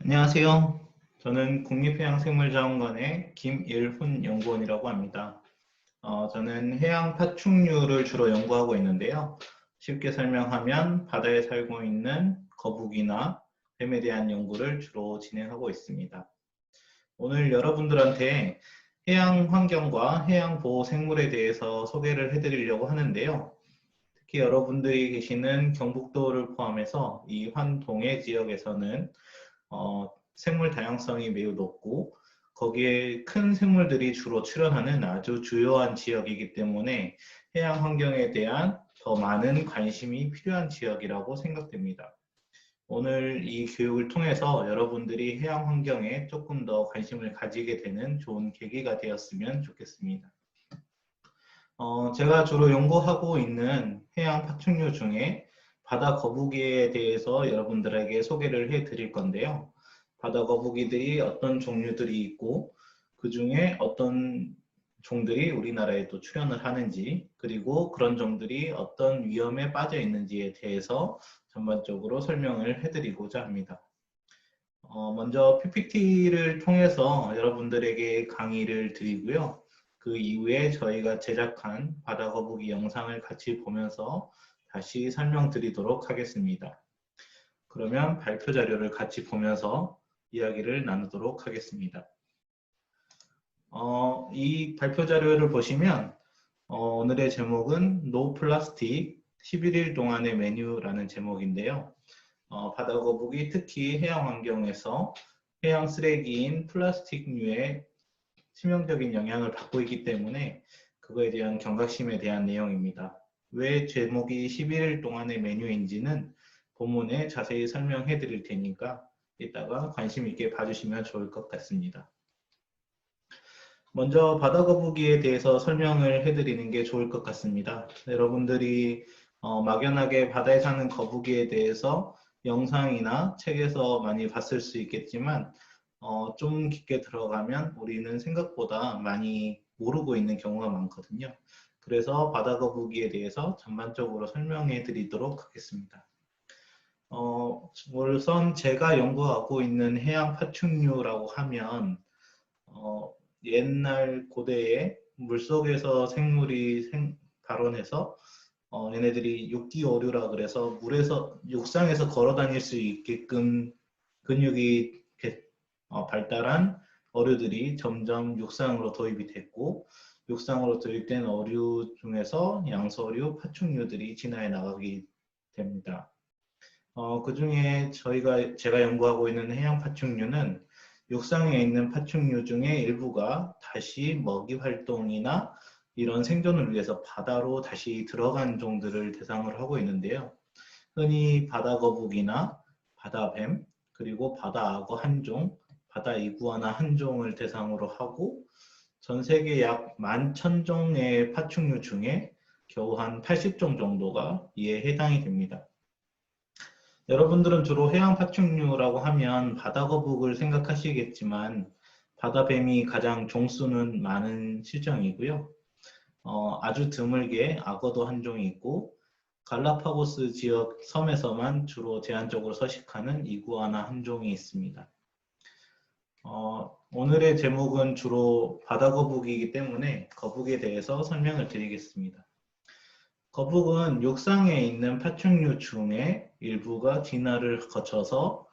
안녕하세요. 저는 국립해양생물자원관의 김일훈 연구원이라고 합니다. 저는 해양 파충류를 주로 연구하고 있는데요. 쉽게 설명하면 바다에 살고 있는 거북이나 뱀에 대한 연구를 주로 진행하고 있습니다. 오늘 여러분들한테 해양 환경과 해양 보호 생물에 대해서 소개를 해드리려고 하는데요. 특히 여러분들이 계시는 경북도를 포함해서 이 환동해 지역에서는 생물 다양성이 매우 높고 거기에 큰 생물들이 주로 출현하는 아주 주요한 지역이기 때문에 해양 환경에 대한 더 많은 관심이 필요한 지역이라고 생각됩니다. 오늘 이 교육을 통해서 여러분들이 해양 환경에 조금 더 관심을 가지게 되는 좋은 계기가 되었으면 좋겠습니다. 제가 주로 연구하고 있는 해양 파충류 중에 바다 거북이에 대해서 여러분들에게 소개를 해 드릴 건데요. 바다 거북이들이 어떤 종류들이 있고 그 중에 어떤 종들이 우리나라에 또 출현을 하는지, 그리고 그런 종들이 어떤 위험에 빠져 있는지에 대해서 전반적으로 설명을 해드리고자 합니다. 먼저 PPT를 통해서 여러분들에게 강의를 드리고요. 그 이후에 저희가 제작한 바다 거북이 영상을 같이 보면서 다시 설명드리도록 하겠습니다. 그러면 발표 자료를 같이 보면서 이야기를 나누도록 하겠습니다. 이 발표 자료를 보시면 오늘의 제목은 No Plastic 11일 동안의 메뉴라는 제목인데요. 바다 거북이 특히 해양 환경에서 해양 쓰레기인 플라스틱류에 치명적인 영향을 받고 있기 때문에 그거에 대한 경각심에 대한 내용입니다. 왜 제목이 11일 동안의 메뉴인지는 본문에 자세히 설명해 드릴 테니까 이따가 관심 있게 봐주시면 좋을 것 같습니다. 먼저 바다 거북이에 대해서 설명을 해드리는 게 좋을 것 같습니다. 여러분들이 막연하게 바다에 사는 거북이에 대해서 영상이나 책에서 많이 봤을 수 있겠지만 좀 깊게 들어가면 우리는 생각보다 많이 모르고 있는 경우가 많거든요. 그래서 바다 거북이에 대해서 전반적으로 설명해 드리도록 하겠습니다. 우선 제가 연구하고 있는 해양 파충류라고 하면 옛날 고대에 물속에서 생물이 발원해서 얘네들이 육기 어류라 그래서 물에서 육상에서 걸어 다닐 수 있게끔 근육이 발달한 어류들이 점점 육상으로 도입이 됐고, 육상으로 도입된 어류 중에서 양서류, 파충류들이 진화해 나가게 됩니다. 그 중에 제가 연구하고 있는 해양 파충류는 육상에 있는 파충류 중에 일부가 다시 먹이 활동이나 이런 생존을 위해서 바다로 다시 들어간 종들을 대상으로 하고 있는데요. 흔히 바다 거북이나 바다뱀, 그리고 바다 악어 한 종, 바다 이구아나 한 종을 대상으로 하고 전 세계 약 11,000종의 파충류 중에 겨우 한 80종 정도가 이에 해당이 됩니다. 여러분들은 주로 해양 파충류라고 하면 바다거북을 생각하시겠지만 바다뱀이 가장 종수는 많은 실정이고요. 아주 드물게 악어도 한 종이 있고 갈라파고스 지역 섬에서만 주로 제한적으로 서식하는 이구아나 한 종이 있습니다. 오늘의 제목은 주로 바다거북이기 때문에 거북에 대해서 설명을 드리겠습니다. 거북은 육상에 있는 파충류 중에 일부가 진화를 거쳐서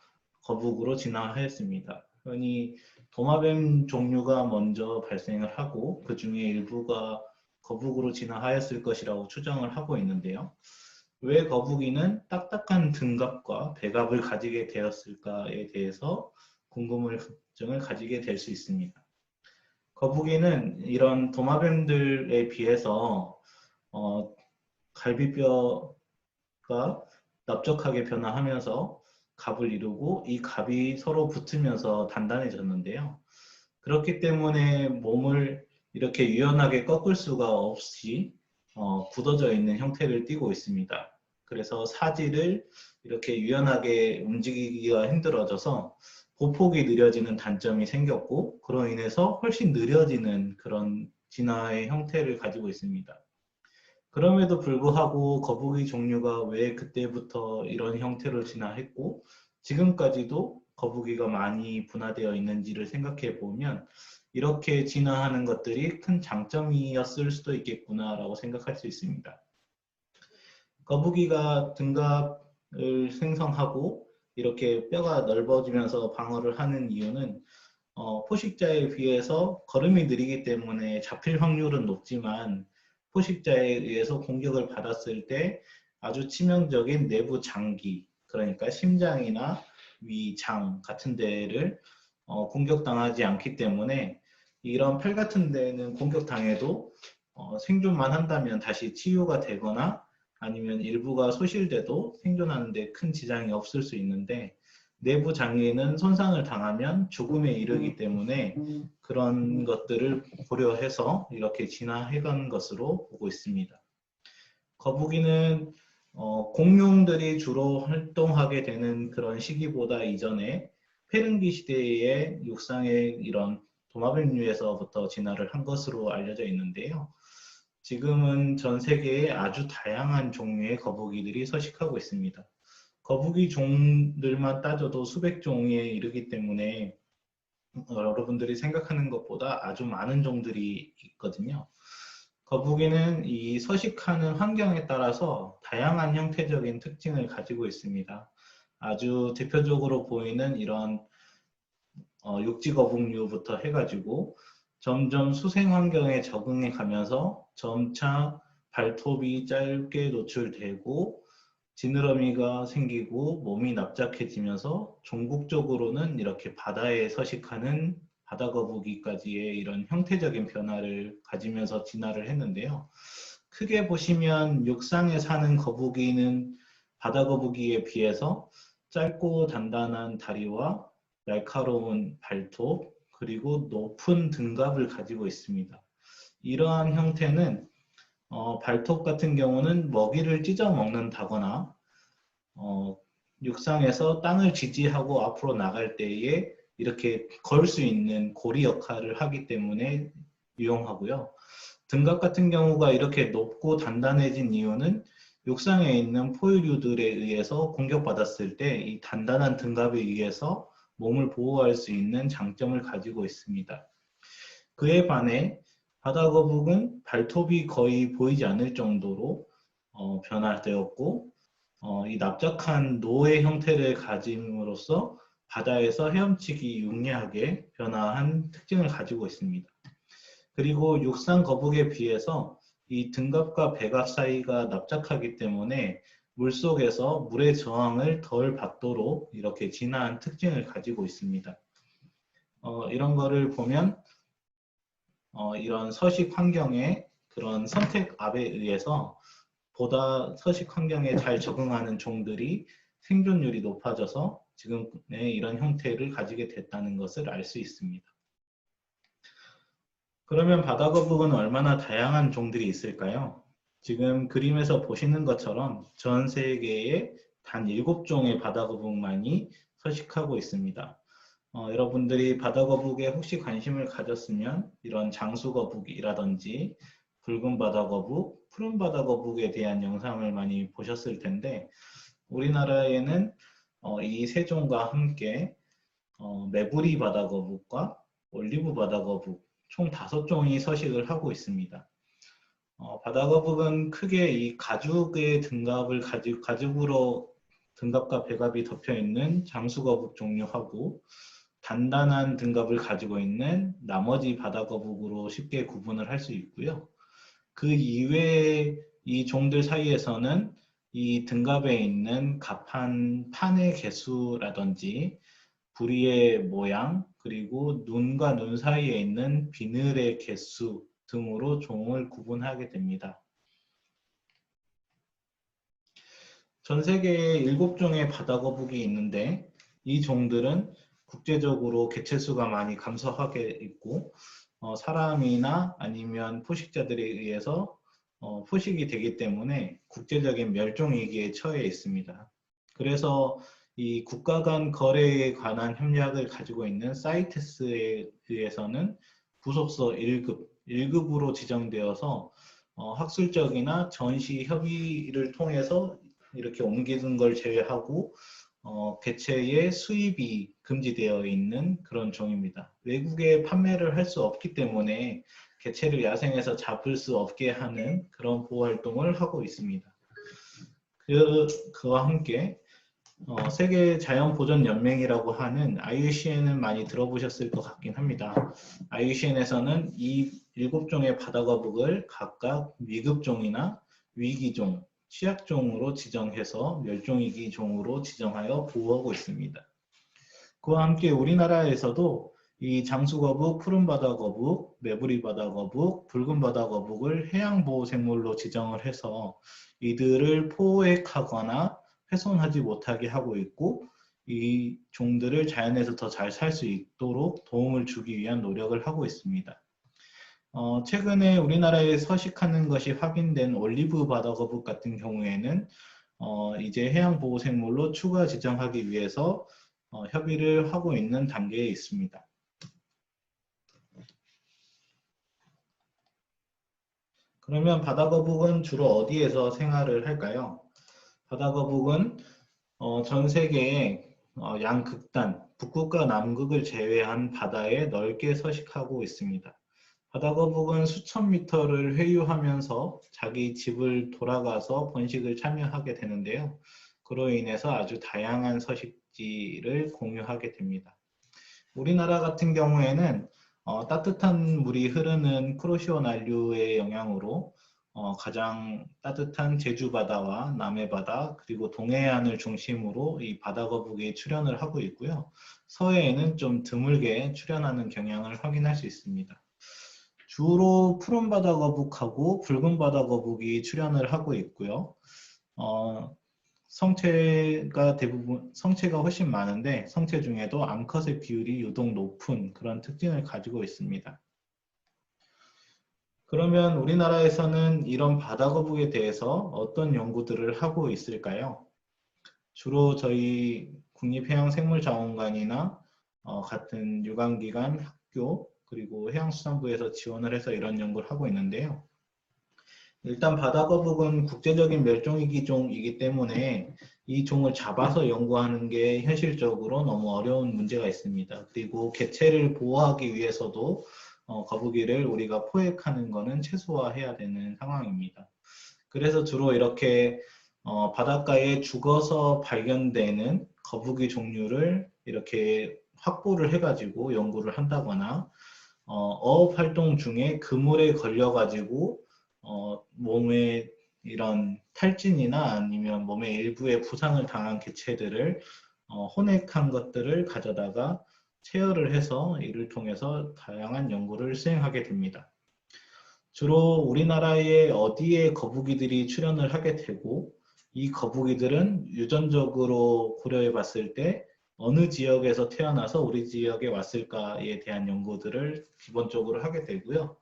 거북으로 진화하였습니다. 흔히 도마뱀 종류가 먼저 발생을 하고 그 중에 일부가 거북으로 진화하였을 것이라고 추정을 하고 있는데요. 왜 거북이는 딱딱한 등갑과 배갑을 가지게 되었을까에 대해서 궁금증을 가지게 될 수 있습니다. 거북이는 이런 도마뱀들에 비해서 갈비뼈가 납작하게 변화하면서 갑을 이루고 이 갑이 서로 붙으면서 단단해졌는데요. 그렇기 때문에 몸을 이렇게 유연하게 꺾을 수가 없이 굳어져 있는 형태를 띠고 있습니다. 그래서 사지를 이렇게 유연하게 움직이기가 힘들어져서 보폭이 느려지는 단점이 생겼고 그로 인해서 훨씬 느려지는 그런 진화의 형태를 가지고 있습니다. 그럼에도 불구하고 거북이 종류가 왜 그때부터 이런 형태로 진화했고 지금까지도 거북이가 많이 분화되어 있는지를 생각해 보면 이렇게 진화하는 것들이 큰 장점이었을 수도 있겠구나라고 생각할 수 있습니다. 거북이가 등갑을 생성하고 이렇게 뼈가 넓어지면서 방어를 하는 이유는 포식자에 비해서 걸음이 느리기 때문에 잡힐 확률은 높지만 포식자에 의해서 공격을 받았을 때 아주 치명적인 내부 장기, 그러니까 심장이나 위, 장 같은 데를 공격당하지 않기 때문에 이런 팔 같은 데는 공격당해도 생존만 한다면 다시 치유가 되거나 아니면 일부가 소실돼도 생존하는 데 큰 지장이 없을 수 있는데 내부 장기는 손상을 당하면 죽음에 이르기 때문에 그런 것들을 고려해서 이렇게 진화해간 것으로 보고 있습니다. 거북이는 공룡들이 주로 활동하게 되는 그런 시기보다 이전에 페른기 시대의 육상의 이런 도마뱀류에서부터 진화를 한 것으로 알려져 있는데요. 지금은 전 세계에 아주 다양한 종류의 거북이들이 서식하고 있습니다. 거북이 종들만 따져도 수백 종에 이르기 때문에 여러분들이 생각하는 것보다 아주 많은 종들이 있거든요. 거북이는 이 서식하는 환경에 따라서 다양한 형태적인 특징을 가지고 있습니다. 아주 대표적으로 보이는 이런 육지거북류부터 해가지고 점점 수생 환경에 적응해 가면서 점차 발톱이 짧게 노출되고 지느러미가 생기고 몸이 납작해지면서 종국적으로는 이렇게 바다에 서식하는 바다거북이까지의 이런 형태적인 변화를 가지면서 진화를 했는데요. 크게 보시면 육상에 사는 거북이는 바다거북이에 비해서 짧고 단단한 다리와 날카로운 발톱 그리고 높은 등갑을 가지고 있습니다. 이러한 형태는 발톱 같은 경우는 먹이를 찢어 먹는다거나 육상에서 땅을 지지하고 앞으로 나갈 때에 이렇게 걸 수 있는 고리 역할을 하기 때문에 유용하고요. 등갑 같은 경우가 이렇게 높고 단단해진 이유는 육상에 있는 포유류들에 의해서 공격받았을 때 이 단단한 등갑에 의해서 몸을 보호할 수 있는 장점을 가지고 있습니다. 그에 반해 바다거북은 발톱이 거의 보이지 않을 정도로 변화되었고 이 납작한 노의 형태를 가짐으로써 바다에서 헤엄치기 용이하게 변화한 특징을 가지고 있습니다. 그리고 육상 거북에 비해서 이 등갑과 배갑 사이가 납작하기 때문에 물속에서 물의 저항을 덜 받도록 이렇게 진화한 특징을 가지고 있습니다. 이런 거를 보면 이런 서식 환경의 그런 선택압에 의해서 보다 서식 환경에 잘 적응하는 종들이 생존율이 높아져서 지금의 이런 형태를 가지게 됐다는 것을 알 수 있습니다. 그러면 바다거북은 얼마나 다양한 종들이 있을까요? 지금 그림에서 보시는 것처럼 전 세계에 단 7종의 바다거북만이 서식하고 있습니다. 여러분들이 바다거북에 혹시 관심을 가졌으면 이런 장수거북이라든지 붉은 바다거북, 푸른 바다거북에 대한 영상을 많이 보셨을 텐데 우리나라에는 이 세 종과 함께 메부리 바다거북과 올리브 바다거북 총 5종이 서식을 하고 있습니다. 바다거북은 크게 이 가죽의 등갑을 가죽으로 등갑과 배갑이 덮여 있는 장수거북 종류하고 단단한 등갑을 가지고 있는 나머지 바다거북으로 쉽게 구분을 할 수 있고요. 그 이외에 이 종들 사이에서는 이 등갑에 있는 갑판 판의 개수라든지 부리의 모양 그리고 눈과 눈 사이에 있는 비늘의 개수 등으로 종을 구분하게 됩니다. 전 세계에 7종의 바다거북이 있는데 이 종들은 국제적으로 개체수가 많이 감소하게 있고 사람이나 아니면 포식자들에 의해서 포식이 되기 때문에 국제적인 멸종위기에 처해 있습니다. 그래서 이 국가 간 거래에 관한 협약을 가지고 있는 사이테스에 의해서는 부속서 1급으로 지정되어서 학술적이나 전시 협의를 통해서 이렇게 옮기는 걸 제외하고 개체의 수입이 금지되어 있는 그런 종입니다. 외국에 판매를 할 수 없기 때문에 개체를 야생에서 잡을 수 없게 하는 그런 보호 활동을 하고 있습니다. 그와 함께 세계 자연보전연맹이라고 하는 IUCN은 많이 들어보셨을 것 같긴 합니다. IUCN에서는 이 7종의 바다거북을 각각 위급종이나 위기종, 취약종으로 지정해서 멸종위기 종으로 지정하여 보호하고 있습니다. 그와 함께 우리나라에서도 이 장수거북, 푸른바다거북, 매부리바다거북, 붉은바다거북을 해양보호생물로 지정을 해서 이들을 포획하거나 훼손하지 못하게 하고 있고 이 종들을 자연에서 더 잘 살 수 있도록 도움을 주기 위한 노력을 하고 있습니다. 최근에 우리나라에 서식하는 것이 확인된 올리브 바다거북 같은 경우에는 이제 해양보호생물로 추가 지정하기 위해서 협의를 하고 있는 단계에 있습니다. 그러면 바다거북은 주로 어디에서 생활을 할까요? 바다거북은 전 세계의 양극단, 북극과 남극을 제외한 바다에 넓게 서식하고 있습니다. 바다거북은 수천 미터를 회유하면서 자기 집을 돌아가서 번식을 참여하게 되는데요. 그로 인해서 아주 다양한 서식지를 공유하게 됩니다. 우리나라 같은 경우에는 따뜻한 물이 흐르는 크로시오 난류의 영향으로 가장 따뜻한 제주바다와 남해바다 그리고 동해안을 중심으로 이 바다거북이 출현을 하고 있고요. 서해에는 좀 드물게 출현하는 경향을 확인할 수 있습니다. 주로 푸른 바다거북하고 붉은 바다거북이 출현을 하고 있고요. 성체가 훨씬 많은데 성체 중에도 암컷의 비율이 유독 높은 그런 특징을 가지고 있습니다. 그러면 우리나라에서는 이런 바다거북에 대해서 어떤 연구들을 하고 있을까요? 주로 저희 국립해양생물자원관이나 같은 유관기관, 학교, 그리고 해양수산부에서 지원을 해서 이런 연구를 하고 있는데요. 일단 바다거북은 국제적인 멸종위기 종이기 때문에 이 종을 잡아서 연구하는 게 현실적으로 너무 어려운 문제가 있습니다. 그리고 개체를 보호하기 위해서도 거북이를 우리가 포획하는 것은 최소화해야 되는 상황입니다. 그래서 주로 이렇게 바닷가에 죽어서 발견되는 거북이 종류를 이렇게 확보를 해가지고 연구를 한다거나 어업 활동 중에 그물에 걸려가지고 몸에 이런 탈진이나 아니면 몸의 일부에 부상을 당한 개체들을 혼액한 것들을 가져다가 체열을 해서 이를 통해서 다양한 연구를 수행하게 됩니다. 주로 우리나라에 어디에 거북이들이 출현을 하게 되고 이 거북이들은 유전적으로 고려해 봤을 때 어느 지역에서 태어나서 우리 지역에 왔을까에 대한 연구들을 기본적으로 하게 되고요.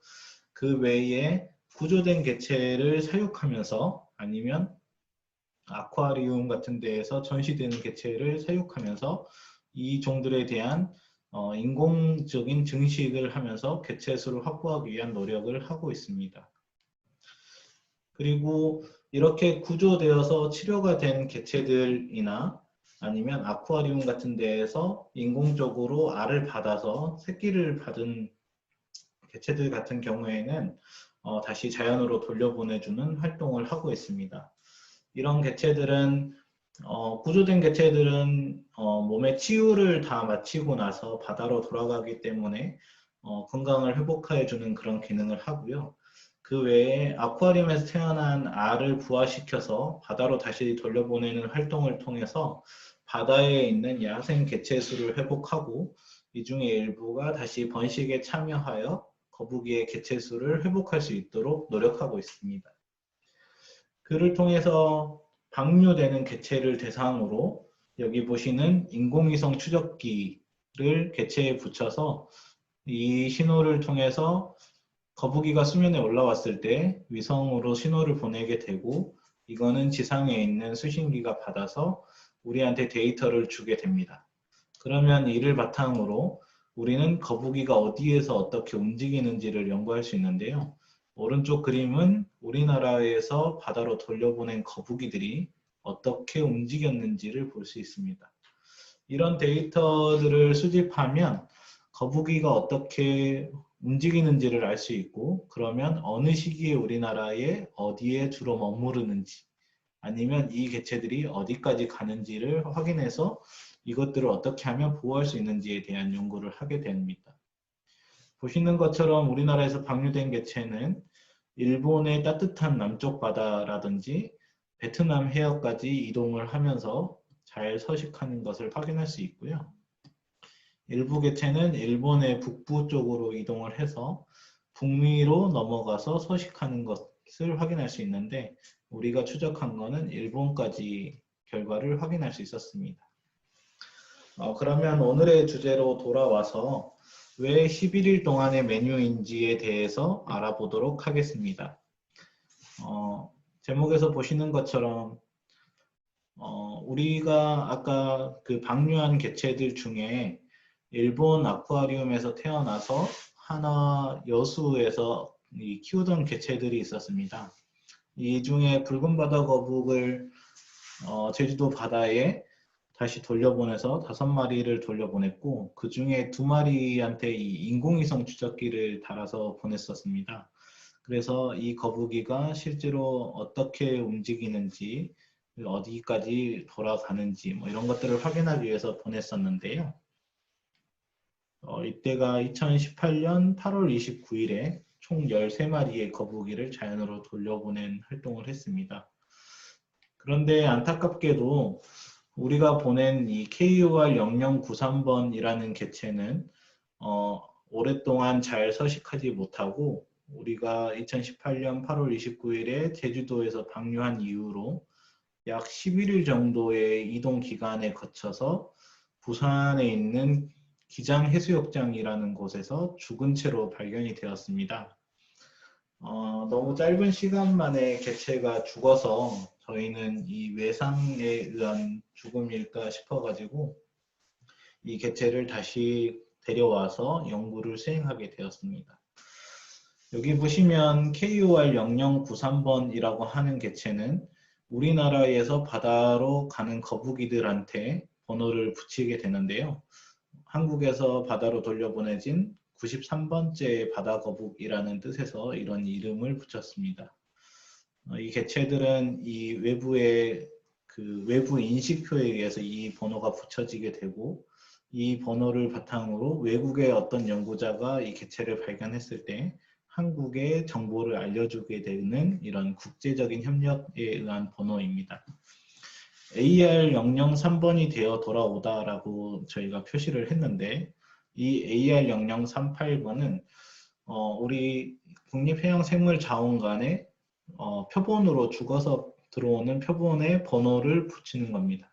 그 외에 구조된 개체를 사육하면서 아니면 아쿠아리움 같은 데에서 전시되는 개체를 사육하면서 이 종들에 대한 인공적인 증식을 하면서 개체 수를 확보하기 위한 노력을 하고 있습니다. 그리고 이렇게 구조되어서 치료가 된 개체들이나 아니면 아쿠아리움 같은 데에서 인공적으로 알을 받아서 새끼를 받은 개체들 같은 경우에는 다시 자연으로 돌려보내주는 활동을 하고 있습니다. 이런 개체들은 구조된 개체들은 몸의 치유를 다 마치고 나서 바다로 돌아가기 때문에 건강을 회복해주는 그런 기능을 하고요. 그 외에 아쿠아리움에서 태어난 알을 부화시켜서 바다로 다시 돌려보내는 활동을 통해서 바다에 있는 야생 개체 수를 회복하고 이 중에 일부가 다시 번식에 참여하여 거북이의 개체 수를 회복할 수 있도록 노력하고 있습니다. 그를 통해서 방류되는 개체를 대상으로 여기 보시는 인공위성 추적기를 개체에 붙여서 이 신호를 통해서 거북이가 수면에 올라왔을 때 위성으로 신호를 보내게 되고 이거는 지상에 있는 수신기가 받아서 우리한테 데이터를 주게 됩니다. 그러면 이를 바탕으로 우리는 거북이가 어디에서 어떻게 움직이는지를 연구할 수 있는데요. 오른쪽 그림은 우리나라에서 바다로 돌려보낸 거북이들이 어떻게 움직였는지를 볼 수 있습니다. 이런 데이터들을 수집하면 거북이가 어떻게 움직이는지를 알 수 있고, 그러면 어느 시기에 우리나라에 어디에 주로 머무르는지, 아니면 이 개체들이 어디까지 가는지를 확인해서 이것들을 어떻게 하면 보호할 수 있는지에 대한 연구를 하게 됩니다. 보시는 것처럼 우리나라에서 방류된 개체는 일본의 따뜻한 남쪽 바다라든지 베트남 해역까지 이동을 하면서 잘 서식하는 것을 확인할 수 있고요. 일부 개체는 일본의 북부 쪽으로 이동을 해서 북미로 넘어가서 서식하는 것을 확인할 수 있는데, 우리가 추적한 것은 일본까지 결과를 확인할 수 있었습니다. 그러면 오늘의 주제로 돌아와서 왜 11일 동안의 메뉴인지에 대해서 알아보도록 하겠습니다. 제목에서 보시는 것처럼 우리가 아까 그 방류한 개체들 중에 일본 아쿠아리움에서 태어나서 하나 여수에서 키우던 개체들이 있었습니다. 이 중에 붉은 바다 거북을 제주도 바다에 다시 돌려보내서 5마리를 돌려보냈고, 그 중에 2마리한테 이 인공위성 추적기를 달아서 보냈었습니다. 그래서 이 거북이가 실제로 어떻게 움직이는지, 어디까지 돌아가는지 뭐 이런 것들을 확인하기 위해서 보냈었는데요. 이때가 2018년 8월 29일에 총 13마리의 거북이를 자연으로 돌려보낸 활동을 했습니다. 그런데 안타깝게도 우리가 보낸 이 KUR0093번이라는 개체는 오랫동안 잘 서식하지 못하고, 우리가 2018년 8월 29일에 제주도에서 방류한 이후로 약 11일 정도의 이동 기간에 거쳐서 부산에 있는 기장해수욕장이라는 곳에서 죽은 채로 발견이 되었습니다. 너무 짧은 시간 만에 개체가 죽어서 저희는 이 외상에 의한 죽음일까 싶어가지고 이 개체를 다시 데려와서 연구를 수행하게 되었습니다. 여기 보시면 KUR0093번이라고 하는 개체는 우리나라에서 바다로 가는 거북이들한테 번호를 붙이게 되는데요. 한국에서 바다로 돌려보내진 93번째 바다거북이라는 뜻에서 이런 이름을 붙였습니다. 이 개체들은 이 외부의 그 외부 인식표에 의해서 이 번호가 붙여지게 되고, 이 번호를 바탕으로 외국의 어떤 연구자가 이 개체를 발견했을 때 한국에 정보를 알려주게 되는 이런 국제적인 협력에 의한 번호입니다. AR003번이 되어 돌아오다라고 저희가 표시를 했는데, 이 AR0038번은 우리 국립해양생물자원관에 표본으로 죽어서 들어오는 표본의 번호를 붙이는 겁니다.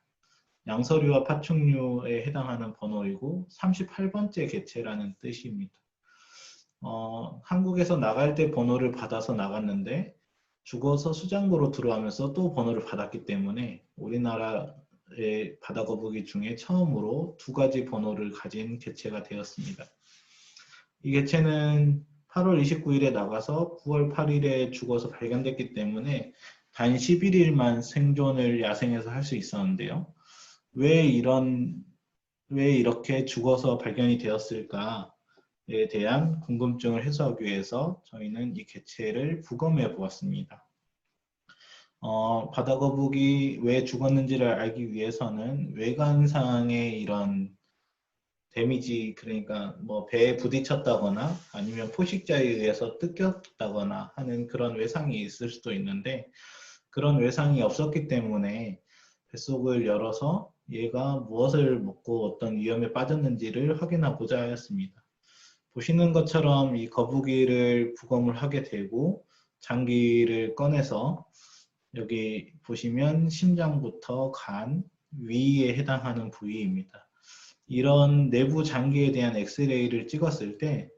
양서류와 파충류에 해당하는 번호이고 38번째 개체라는 뜻입니다. 한국에서 나갈 때 번호를 받아서 나갔는데 죽어서 수장고로 들어가면서 또 번호를 받았기 때문에 우리나라의 바다거북이 중에 처음으로 2가지 번호를 가진 개체가 되었습니다. 이 개체는 8월 29일에 나가서 9월 8일에 죽어서 발견됐기 때문에 단 11일만 생존을 야생에서 할 수 있었는데요. 왜 이렇게 죽어서 발견이 되었을까에 대한 궁금증을 해소하기 위해서 저희는 이 개체를 부검해 보았습니다. 바다거북이 왜 죽었는지를 알기 위해서는 외관상의 이런 데미지, 그러니까 뭐 배에 부딪혔다거나 아니면 포식자에 의해서 뜯겼다거나 하는 그런 외상이 있을 수도 있는데, 그런 외상이 없었기 때문에 뱃속을 열어서 얘가 무엇을 먹고 어떤 위험에 빠졌는지를 확인하고자 하였습니다. 보시는 것처럼 이 거북이를 부검을 하게 되고 장기를 꺼내서 여기 보시면 심장부터 간, 위에 해당하는 부위입니다. 이런 내부 장기에 대한 엑스레이를 찍었을 때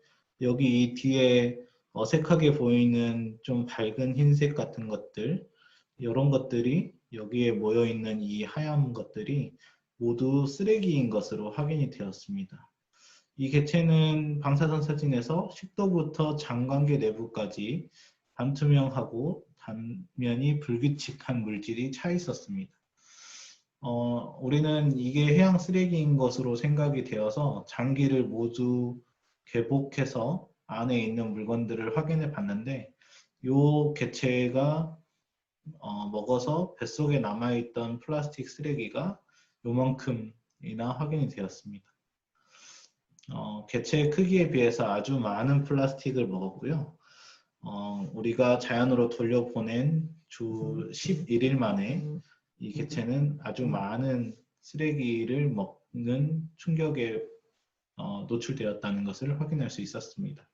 여기 이 뒤에 어색하게 보이는 좀 밝은 흰색 같은 것들, 이런 것들이 여기에 모여있는 이 하얀 것들이 모두 쓰레기인 것으로 확인이 되었습니다. 이 개체는 방사선 사진에서 식도부터 장관계 내부까지 반투명하고 단면이 불규칙한 물질이 차 있었습니다. 우리는 이게 해양 쓰레기인 것으로 생각이 되어서 장기를 모두 개복해서 안에 있는 물건들을 확인해 봤는데 이 개체가 먹어서 뱃속에 남아있던 플라스틱 쓰레기가 요만큼이나 확인이 되었습니다. 개체의 크기에 비해서 아주 많은 플라스틱을 먹었고요. 우리가 자연으로 돌려보낸 주 11일 만에 이 개체는 아주 많은 쓰레기를 먹는 충격에 노출되었다는 것을 확인할 수 있었습니다.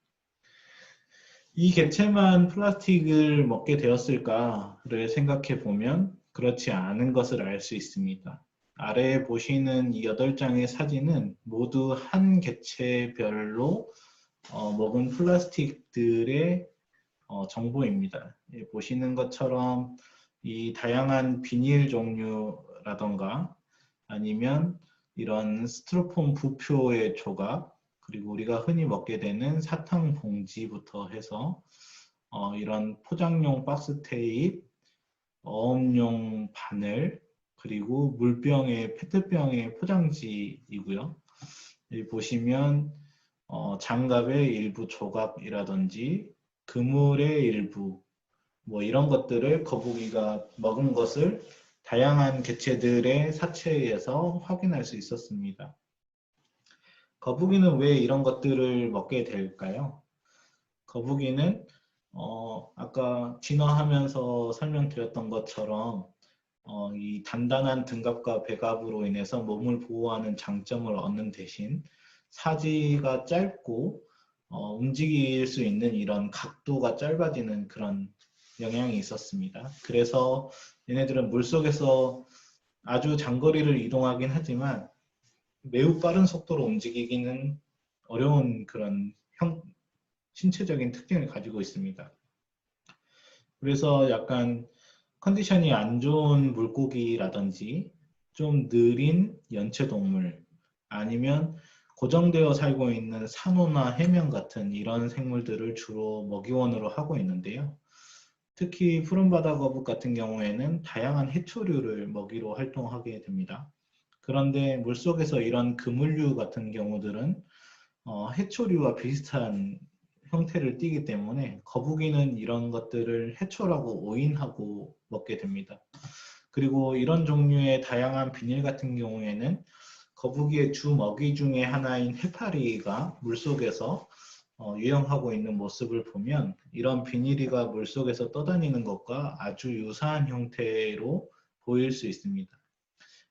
이 개체만 플라스틱을 먹게 되었을까를 생각해 보면 그렇지 않은 것을 알 수 있습니다. 아래에 보시는 이 8장의 사진은 모두 한 개체별로 먹은 플라스틱들의 정보입니다. 보시는 것처럼 이 다양한 비닐 종류라던가 아니면 이런 스티로폼 부표의 조각, 그리고 우리가 흔히 먹게 되는 사탕 봉지부터 해서 이런 포장용 박스 테이프, 어업용 바늘, 그리고 물병의 페트병의 포장지이고요. 여기 보시면 장갑의 일부 조각이라든지 그물의 일부 뭐 이런 것들을 거북이가 먹은 것을 다양한 개체들의 사체에서 확인할 수 있었습니다. 거북이는 왜 이런 것들을 먹게 될까요? 거북이는 아까 진화하면서 설명드렸던 것처럼 이 단단한 등갑과 배갑으로 인해서 몸을 보호하는 장점을 얻는 대신 사지가 짧고 움직일 수 있는 이런 각도가 짧아지는 그런 영향이 있었습니다. 그래서 얘네들은 물속에서 아주 장거리를 이동하긴 하지만 매우 빠른 속도로 움직이기는 어려운 그런 신체적인 특징을 가지고 있습니다. 그래서 약간 컨디션이 안 좋은 물고기라든지 좀 느린 연체동물 아니면 고정되어 살고 있는 산호나 해면 같은 이런 생물들을 주로 먹이원으로 하고 있는데요. 특히 푸른바다 거북 같은 경우에는 다양한 해초류를 먹이로 활동하게 됩니다. 그런데 물속에서 이런 그물류 같은 경우들은 해초류와 비슷한 형태를 띠기 때문에 거북이는 이런 것들을 해초라고 오인하고 먹게 됩니다. 그리고 이런 종류의 다양한 비닐 같은 경우에는 거북이의 주 먹이 중에 하나인 해파리가 물속에서 유영하고 있는 모습을 보면 이런 비닐이가 물속에서 떠다니는 것과 아주 유사한 형태로 보일 수 있습니다.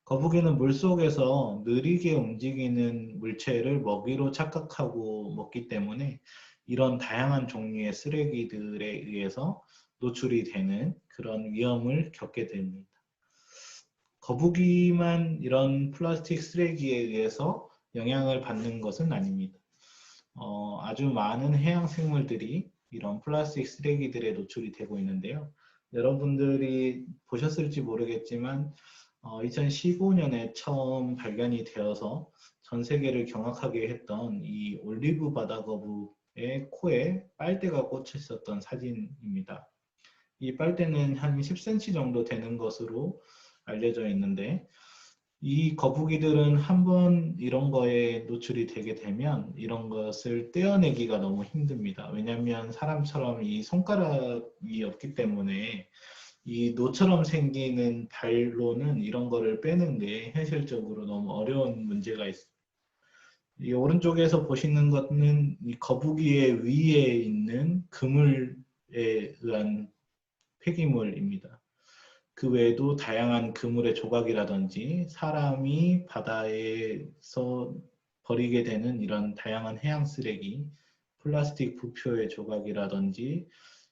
거북이는 물속에서 느리게 움직이는 물체를 먹이로 착각하고 먹기 때문에 이런 다양한 종류의 쓰레기들에 의해서 노출이 되는 그런 위험을 겪게 됩니다. 거북이만 이런 플라스틱 쓰레기에 의해서 영향을 받는 것은 아닙니다. 아주 많은 해양 생물들이 이런 플라스틱 쓰레기들에 노출이 되고 있는데요. 여러분들이 보셨을지 모르겠지만 2015년에 처음 발견이 되어서 전 세계를 경악하게 했던 이 올리브 바다거북의 코에 빨대가 꽂혀 있었던 사진입니다. 이 빨대는 한 10cm 정도 되는 것으로 알려져 있는데 이 거북이들은 한번 이런 거에 노출이 되게 되면 이런 것을 떼어내기가 너무 힘듭니다. 왜냐하면 사람처럼 이 손가락이 없기 때문에 이 노처럼 생기는 발로는 이런 거를 빼는 게 현실적으로 너무 어려운 문제가 있습니다. 이 오른쪽에서 보시는 것은 이 거북이의 위에 있는 그물에 의한 폐기물입니다. 그 외에도 다양한 그물의 조각이라든지 사람이 바다에서 버리게 되는 이런 다양한 해양 쓰레기, 플라스틱 부표의 조각이라든지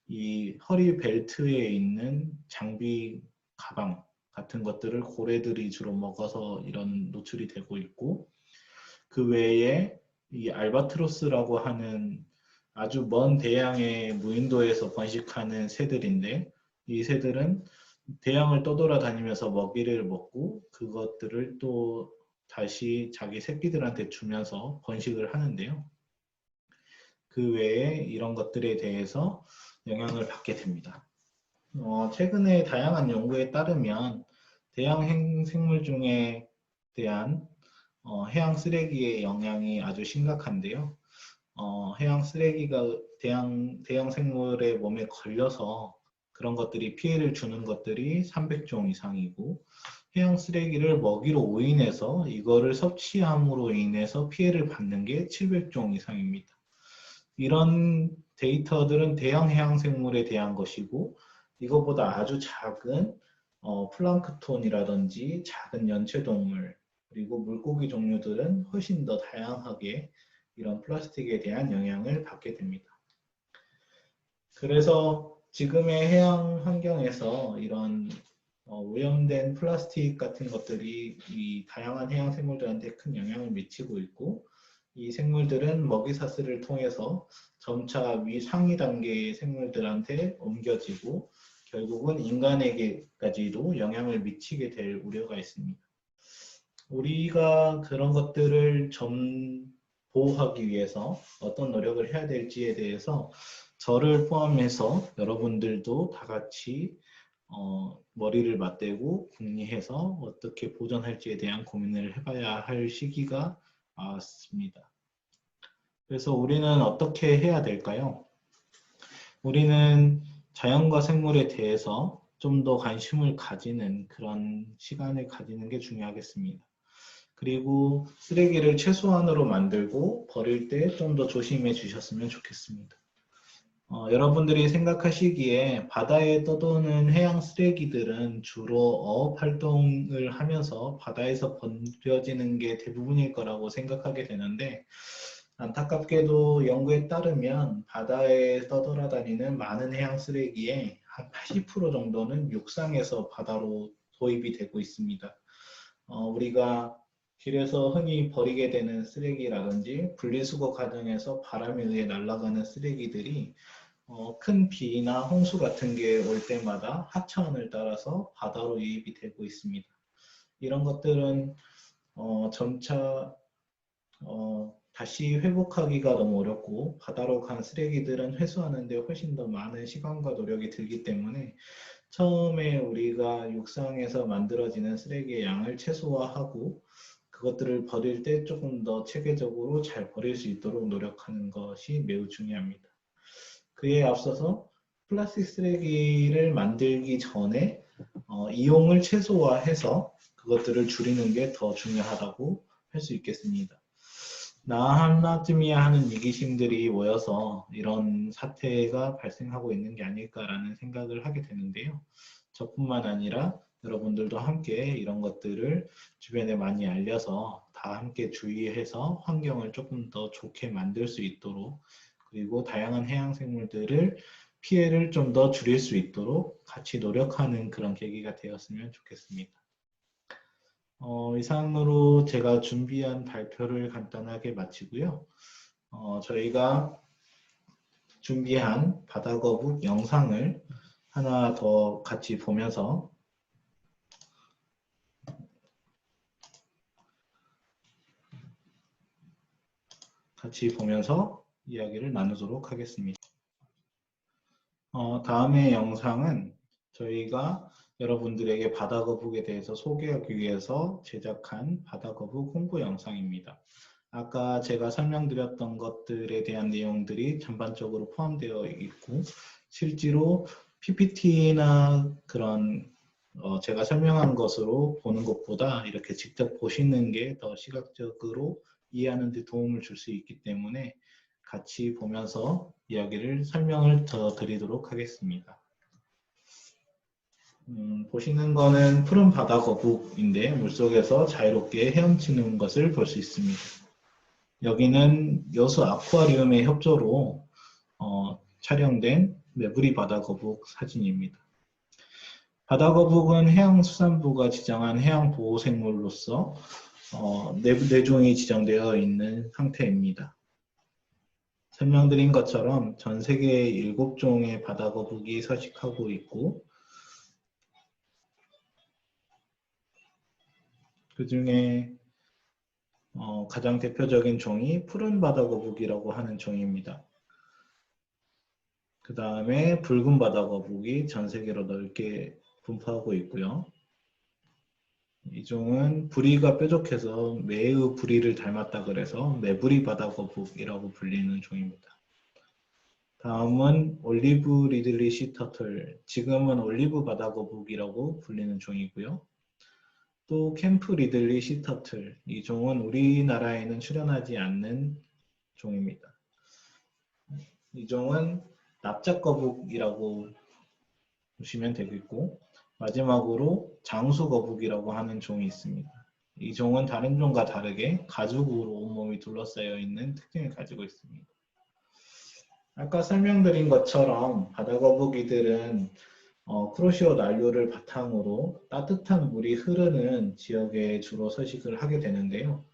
이 허리 벨트에 있는 장비 가방 같은 것들을 고래들이 주로 먹어서 이런 노출이 되고 있고 그 외에 이 알바트로스라고 하는 아주 먼 대양의 무인도에서 번식하는 새들인데 이 새들은 대양을 떠돌아다니면서 먹이를 먹고 그것들을 또 다시 자기 새끼들한테 주면서 번식을 하는데요. 그 외에 이런 것들에 대해서 영향을 받게 됩니다. 최근에 다양한 연구에 따르면 대양 생물 중에 대한 해양 쓰레기의 영향이 아주 심각한데요. 해양 쓰레기가 대양 생물의 몸에 걸려서 그런 것들이 피해를 주는 것들이 300종 이상이고, 해양 쓰레기를 먹이로 오인해서 이거를 섭취함으로 인해서 피해를 받는 게 700종 이상입니다. 이런 데이터들은 대형 해양 생물에 대한 것이고, 이것보다 아주 작은 플랑크톤이라든지 작은 연체동물, 그리고 물고기 종류들은 훨씬 더 다양하게 이런 플라스틱에 대한 영향을 받게 됩니다. 그래서 지금의 해양 환경에서 이런 오염된 플라스틱 같은 것들이 이 다양한 해양 생물들한테 큰 영향을 미치고 있고, 이 생물들은 먹이사슬을 통해서 점차 상위 단계의 생물들한테 옮겨지고 결국은 인간에게까지도 영향을 미치게 될 우려가 있습니다. 우리가 그런 것들을 보호하기 위해서 어떤 노력을 해야 될지에 대해서 저를 포함해서 여러분들도 다 같이 머리를 맞대고 궁리해서 어떻게 보존할지에 대한 고민을 해봐야 할 시기가 왔습니다. 그래서 우리는 어떻게 해야 될까요? 우리는 자연과 생물에 대해서 좀 더 관심을 가지는 그런 시간을 가지는 게 중요하겠습니다. 그리고 쓰레기를 최소한으로 만들고 버릴 때 좀 더 조심해 주셨으면 좋겠습니다. 여러분들이 생각하시기에 바다에 떠도는 해양 쓰레기들은 주로 어업 활동을 하면서 바다에서 버려지는 게 대부분일 거라고 생각하게 되는데, 안타깝게도 연구에 따르면 바다에 떠돌아다니는 많은 해양 쓰레기의 한 80% 정도는 육상에서 바다로 도입이 되고 있습니다. 우리가 길에서 흔히 버리게 되는 쓰레기라든지 분리수거 과정에서 바람에 의해 날아가는 쓰레기들이 큰 비나 홍수 같은 게 올 때마다 하차원을 따라서 바다로 유입이 되고 있습니다. 이런 것들은 점차 다시 회복하기가 너무 어렵고, 바다로 간 쓰레기들은 회수하는 데 훨씬 더 많은 시간과 노력이 들기 때문에 처음에 우리가 육상에서 만들어지는 쓰레기의 양을 최소화하고 그것들을 버릴 때 조금 더 체계적으로 잘 버릴 수 있도록 노력하는 것이 매우 중요합니다. 그에 앞서서 플라스틱 쓰레기를 만들기 전에 이용을 최소화해서 그것들을 줄이는 게 더 중요하다고 할 수 있겠습니다. 나 하나쯤이야 하는 이기심들이 모여서 이런 사태가 발생하고 있는 게 아닐까라는 생각을 하게 되는데요. 저뿐만 아니라 여러분들도 함께 이런 것들을 주변에 많이 알려서 다 함께 주의해서 환경을 조금 더 좋게 만들 수 있도록, 그리고 다양한 해양 생물들을 피해를 좀 더 줄일 수 있도록 같이 노력하는 그런 계기가 되었으면 좋겠습니다. 이상으로 제가 준비한 발표를 간단하게 마치고요. 저희가 준비한 바다거북 영상을 하나 더 같이 보면서 이야기를 나누도록 하겠습니다. 다음의 영상은 저희가 여러분들에게 바다거북에 대해서 소개하기 위해서 제작한 바다거북 홍보 영상입니다. 아까 제가 설명드렸던 것들에 대한 내용들이 전반적으로 포함되어 있고, 실제로 PPT나 그런 제가 설명한 것으로 보는 것보다 이렇게 직접 보시는 게 더 시각적으로 이해하는 데 도움을 줄 수 있기 때문에 같이 보면서 설명을 더 드리도록 하겠습니다. 보시는 거는 푸른 바다 거북인데 물속에서 자유롭게 헤엄치는 것을 볼 수 있습니다. 여기는 여수 아쿠아리움의 협조로 촬영된 메부리 바다 거북 사진입니다. 바다 거북은 해양수산부가 지정한 해양보호생물로서 4종이 지정되어 있는 상태입니다. 설명드린 것처럼 전 세계에 7종의 바다 거북이 서식하고 있고, 그 중에 가장 대표적인 종이 푸른 바다 거북이라고 하는 종입니다. 그 다음에 붉은 바다 거북이 전 세계로 넓게 분포하고 있고요. 이 종은 부리가 뾰족해서 매의 부리를 닮았다 그래서 매부리 바다거북이라고 불리는 종입니다. 다음은 올리브 리들리 시터틀, 지금은 올리브 바다거북이라고 불리는 종이고요. 또 캠프 리들리 시터틀, 이 종은 우리나라에는 출현하지 않는 종입니다. 이 종은 납작거북이라고 보시면 되겠고, 마지막으로 장수거북이라고 하는 종이 있습니다. 이 종은 다른 종과 다르게 가죽으로 온몸이 둘러싸여 있는 특징을 가지고 있습니다. 아까 설명드린 것처럼 바다거북이들은 크로시오 난류를 바탕으로 따뜻한 물이 흐르는 지역에 주로 서식을 하게 되는데요.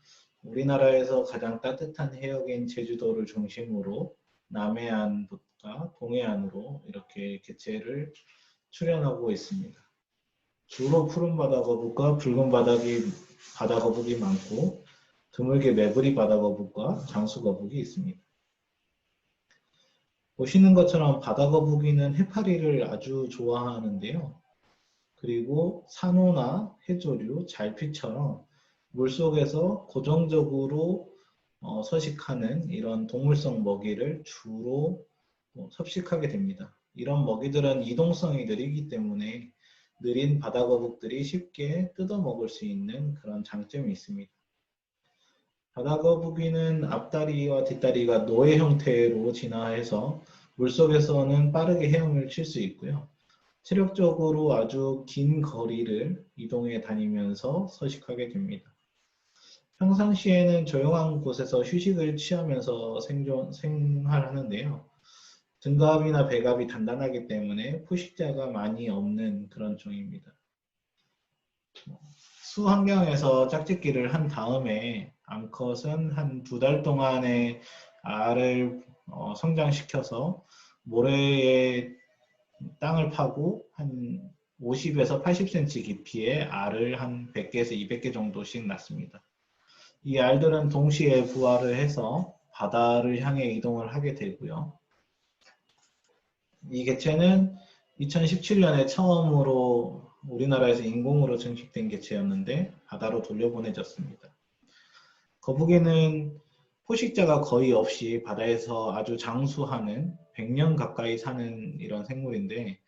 우리나라에서 가장 따뜻한 해역인 제주도를 중심으로 남해안부터 동해안으로 이렇게 개체를 출현하고 있습니다. 주로 푸른 바다거북과 붉은 바다거북이 많고 드물게 매부리 바다거북과 장수거북이 있습니다. 보시는 것처럼 바다거북이는 해파리를 아주 좋아하는데요. 그리고 산호나 해조류, 잘피처럼 물속에서 고정적으로 서식하는 이런 동물성 먹이를 주로 섭식하게 됩니다. 이런 먹이들은 이동성이 느리기 때문에 느린 바다거북들이 쉽게 뜯어먹을 수 있는 그런 장점이 있습니다. 바다거북이는 앞다리와 뒷다리가 노예 형태로 진화해서 물속에서는 빠르게 헤엄을 칠 수 있고요. 체력적으로 아주 긴 거리를 이동해 다니면서 서식하게 됩니다. 평상시에는 조용한 곳에서 휴식을 취하면서 생활하는데요. 등갑이나 배갑이 단단하기 때문에 포식자가 많이 없는 그런 종입니다. 수 환경에서 짝짓기를 한 다음에 암컷은 한 2달 동안의 알을 성장시켜서 모래에 땅을 파고 한 50에서 80cm 깊이의 알을 한 100개에서 200개 정도씩 낳습니다. 이 알들은 동시에 부화를 해서 바다를 향해 이동을 하게 되고요. 이 개체는 2017년에 처음으로 우리나라에서 인공으로 증식된 개체였는데 바다로 돌려보내졌습니다. 거북이는 포식자가 거의 없이 바다에서 아주 장수하는 100년 가까이 사는 이런 생물인데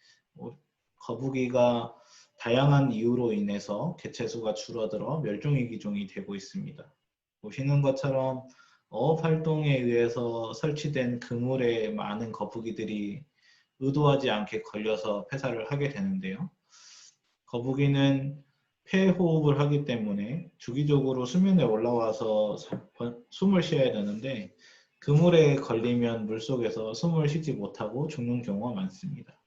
거북이가 다양한 이유로 인해서 개체수가 줄어들어 멸종위기종이 되고 있습니다. 보시는 것처럼 어업활동에 의해서 설치된 그물에 많은 거북이들이 의도하지 않게 걸려서 폐사를 하게 되는데요. 거북이는 폐호흡을 하기 때문에 주기적으로 수면에 올라와서 숨을 쉬어야 되는데 그물에 걸리면 물속에서 숨을 쉬지 못하고 죽는 경우가 많습니다.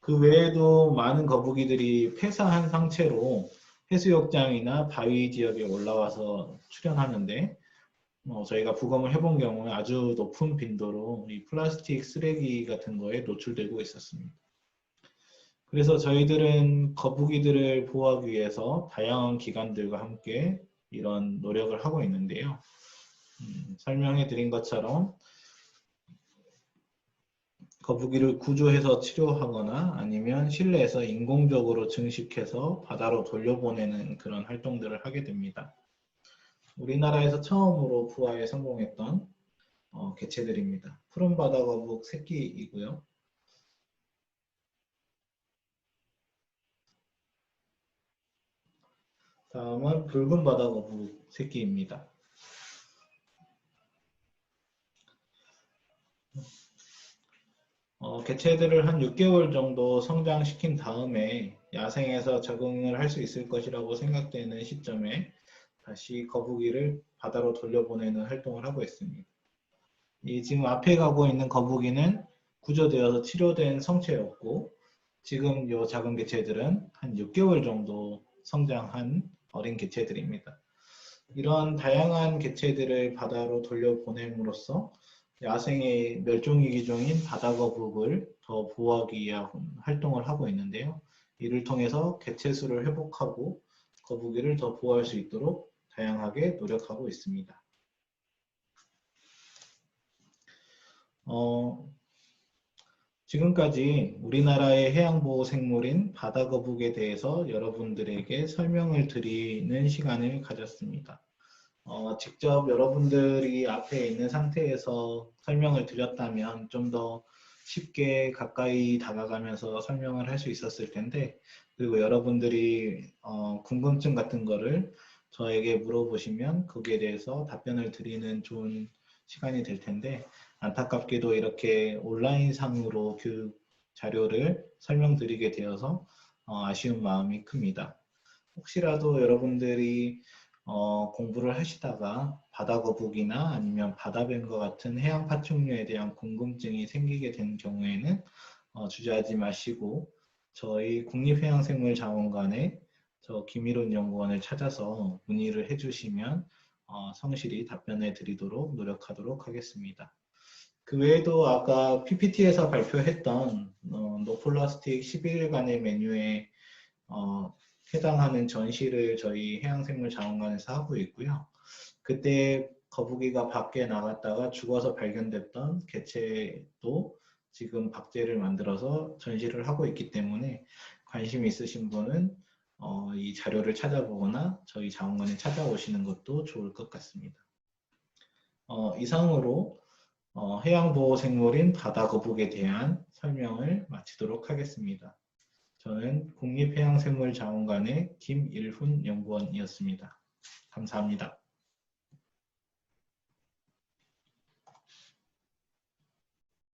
그 외에도 많은 거북이들이 폐사한 상태로 해수욕장이나 바위 지역에 올라와서 출현하는데 저희가 부검을 해본 경우에 아주 높은 빈도로 이 플라스틱 쓰레기 같은 거에 노출되고 있었습니다. 그래서 저희들은 거북이들을 보호하기 위해서 다양한 기관들과 함께 이런 노력을 하고 있는데요. 설명해 드린 것처럼 거북이를 구조해서 치료하거나 아니면 실내에서 인공적으로 증식해서 바다로 돌려보내는 그런 활동들을 하게 됩니다. 우리나라에서 처음으로 부화에 성공했던 개체들입니다. 푸른 바다거북 새끼이고요. 다음은 붉은 바다거북 새끼입니다. 개체들을 한 6개월 정도 성장시킨 다음에 야생에서 적응을 할 수 있을 것이라고 생각되는 시점에 다시 거북이를 바다로 돌려보내는 활동을 하고 있습니다. 이 지금 앞에 가고 있는 거북이는 구조되어서 치료된 성체였고 지금 이 작은 개체들은 한 6개월 정도 성장한 어린 개체들입니다. 이런 다양한 개체들을 바다로 돌려보냄으로써 야생의 멸종위기종인 바다거북을 더 보호하기 위한 활동을 하고 있는데요. 이를 통해서 개체수를 회복하고 거북이를 더 보호할 수 있도록 다양하게 노력하고 있습니다. 지금까지 우리나라의 해양보호 생물인 바다거북에 대해서 여러분들에게 설명을 드리는 시간을 가졌습니다. 직접 여러분들이 앞에 있는 상태에서 설명을 드렸다면 좀 더 쉽게 가까이 다가가면서 설명을 할 수 있었을 텐데, 그리고 여러분들이 궁금증 같은 거를 저에게 물어보시면 거기에 대해서 답변을 드리는 좋은 시간이 될 텐데, 안타깝게도 이렇게 온라인상으로 교육 자료를 설명드리게 되어서 아쉬운 마음이 큽니다. 혹시라도 여러분들이 공부를 하시다가 바다거북이나 아니면 바다뱀과 같은 해양 파충류에 대한 궁금증이 생기게 된 경우에는 주저하지 마시고 저희 국립해양생물자원관의 저 김일훈 연구원을 찾아서 문의를 해주시면 성실히 답변해 드리도록 노력하도록 하겠습니다. 그 외에도 아까 PPT에서 발표했던 노플라스틱 11일간의 메뉴에 해당하는 전시를 저희 해양생물자원관에서 하고 있고요. 그때 거북이가 밖에 나갔다가 죽어서 발견됐던 개체도 지금 박제를 만들어서 전시를 하고 있기 때문에 관심 있으신 분은 이 자료를 찾아보거나 저희 자원관에 찾아오시는 것도 좋을 것 같습니다. 이상으로 해양보호생물인 바다거북에 대한 설명을 마치도록 하겠습니다. 저는 국립해양생물자원관의 김일훈 연구원이었습니다. 감사합니다.